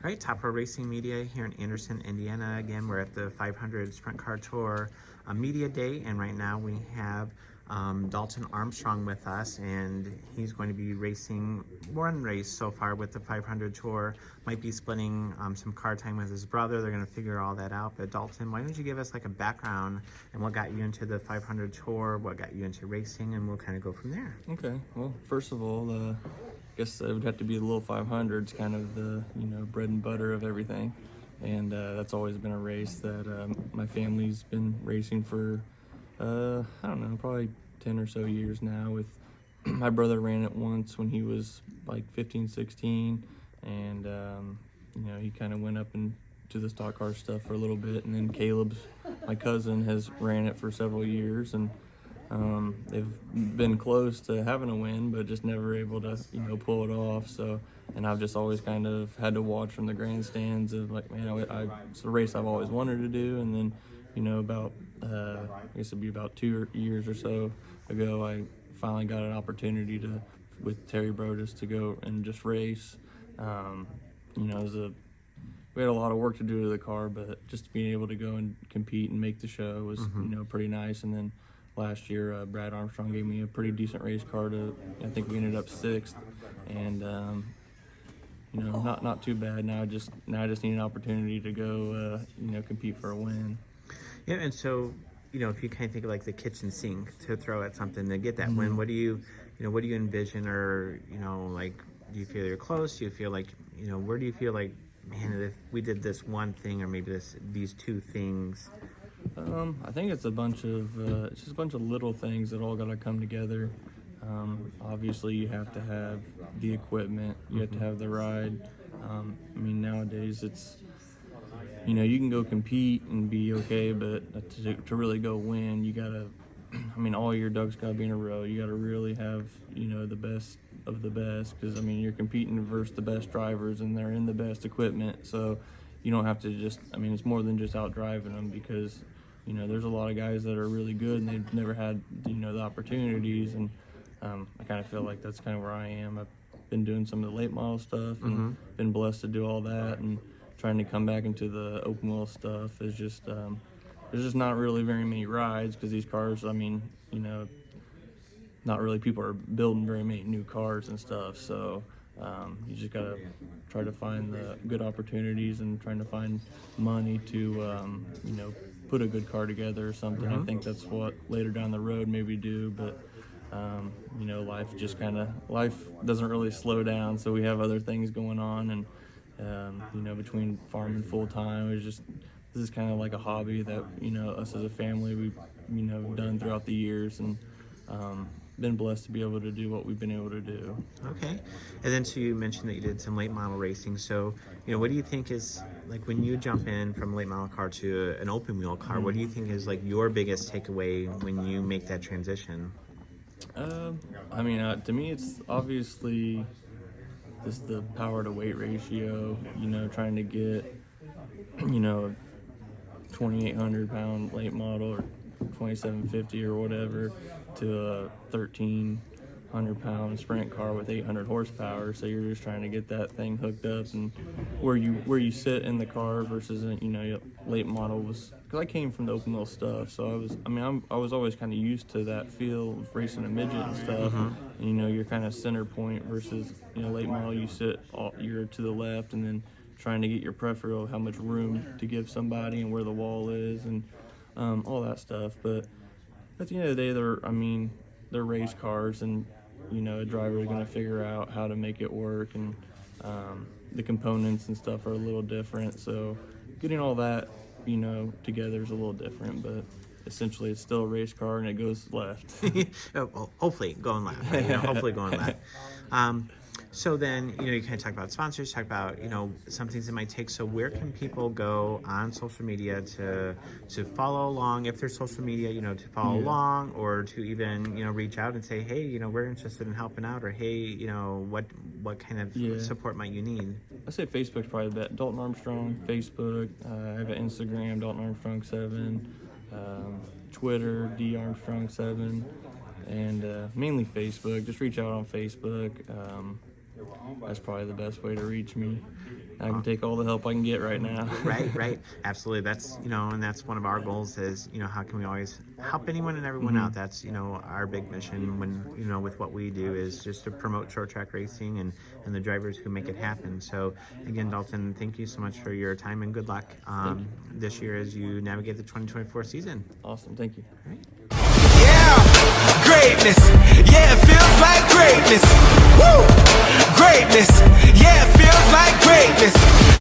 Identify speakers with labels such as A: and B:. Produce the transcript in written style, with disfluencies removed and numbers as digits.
A: All right, Top Row Racing Media here in Anderson, Indiana. Again, we're at the 500 Sprint Car Tour Media Day, and right now we have Dalton Armstrong with us, and he's going to be racing one race so far with the 500 Tour. Might be splitting some car time with his brother. They're going to figure all that out. But Dalton, why don't you give us like a background and what got you into the 500 Tour, what got you into racing, and we'll kind of go from there.
B: Okay, well, first of all, I guess it would have to be the little 500s, kind of the, bread and butter of everything. And that's always been a race that my family's been racing for, I don't know, probably 10 or so years now. With my brother ran it once when he was like 15, 16, and he kind of went up into the stock car stuff for a little bit. And then Caleb's, my cousin, has ran it for several years, and they've been close to having a win, but just never able to, pull it off. So, and I've just always kind of had to watch from the grandstands of like, man, it's a race I've always wanted to do. And then, about, I guess it'd be about 2 years or so ago, I finally got an opportunity with Terry Brodus to go and just race. We had a lot of work to do to the car, but just being able to go and compete and make the show was, pretty nice. And then last year, Brad Armstrong gave me a pretty decent race car I think we ended up 6th, and not too bad. Now I just need an opportunity to go, compete for a win.
A: Yeah, and so, if you kind of think of like the kitchen sink to throw at something to get that win, what do you envision, or, like, do you feel you're close? Do you feel like, where do you feel like, man, if we did this one thing or maybe these two things?
B: I think it's just a bunch of little things that all got to come together. Obviously, you have to have the equipment, you have to have the ride. Nowadays it's, you can go compete and be okay, but to really go win, you gotta, all your ducks gotta be in a row. You gotta really have, the best of the best, because, you're competing versus the best drivers, and they're in the best equipment. So you don't have to just, it's more than just out driving them, because, there's a lot of guys that are really good and they've never had, the opportunities. And I kind of feel like that's kind of where I am. I've been doing some of the late model stuff and been blessed to do all that, and trying to come back into the open wheel stuff is just, there's just not really very many rides, because these cars, not really people are building very many new cars and stuff. So you just gotta try to find the good opportunities and trying to find money to, put a good car together or something. I think that's what later down the road maybe do, but life doesn't really slow down, so we have other things going on. And between farming full time, this is kind of like a hobby that, us as a family, we've done throughout the years, and been blessed to be able to do what we've been able to do.
A: Okay. And then, so you mentioned that you did some late model racing. So, what do you think is, like, when you jump in from a late model car to an open wheel car, what do you think is like your biggest takeaway when you make that transition?
B: To me, it's obviously just the power to weight ratio, trying to get, 2,800 pound late model or 2,750 or whatever to a 1,300 pound sprint car with 800 horsepower. So you're just trying to get that thing hooked up, and where you sit in the car versus, late model was, because I came from the open wheel stuff, so I was always kind of used to that feel of racing a midget and stuff. And, you're kind of center point versus, late model, you're to the left, and then trying to get your peripheral, how much room to give somebody and where the wall is, and all that stuff. But at the end of the day, they're race cars, and a driver is going to figure out how to make it work, and the components and stuff are a little different. So getting all that together is a little different, but essentially it's still a race car, and it goes left.
A: Well, hopefully going left. Right? Hopefully going left. So then, you kind of talk about sponsors, talk about, some things it might take. So where can people go on social media to follow along, if there's social media, to follow along, or to even, reach out and say, hey, we're interested in helping out, or hey, what kind of support might you need?
B: I say Facebook's probably the best. Dalton Armstrong, Facebook. I have an Instagram, Dalton Armstrong 7, Twitter, Armstrong 7, and mainly Facebook. Just reach out on Facebook. That's probably the best way to reach me. I can take all the help I can get right now.
A: Right, absolutely. That's, and that's one of our goals is, how can we always help anyone and everyone out? That's, our big mission when, with what we do is just to promote short track racing and the drivers who make it happen. So again, Dalton, thank you so much for your time and good luck this year as you navigate the 2024 season.
B: Awesome, thank you.
A: All right.
C: Yeah, greatness. Yeah, it feels like greatness. Woo! Greatness. Yeah, it feels like greatness.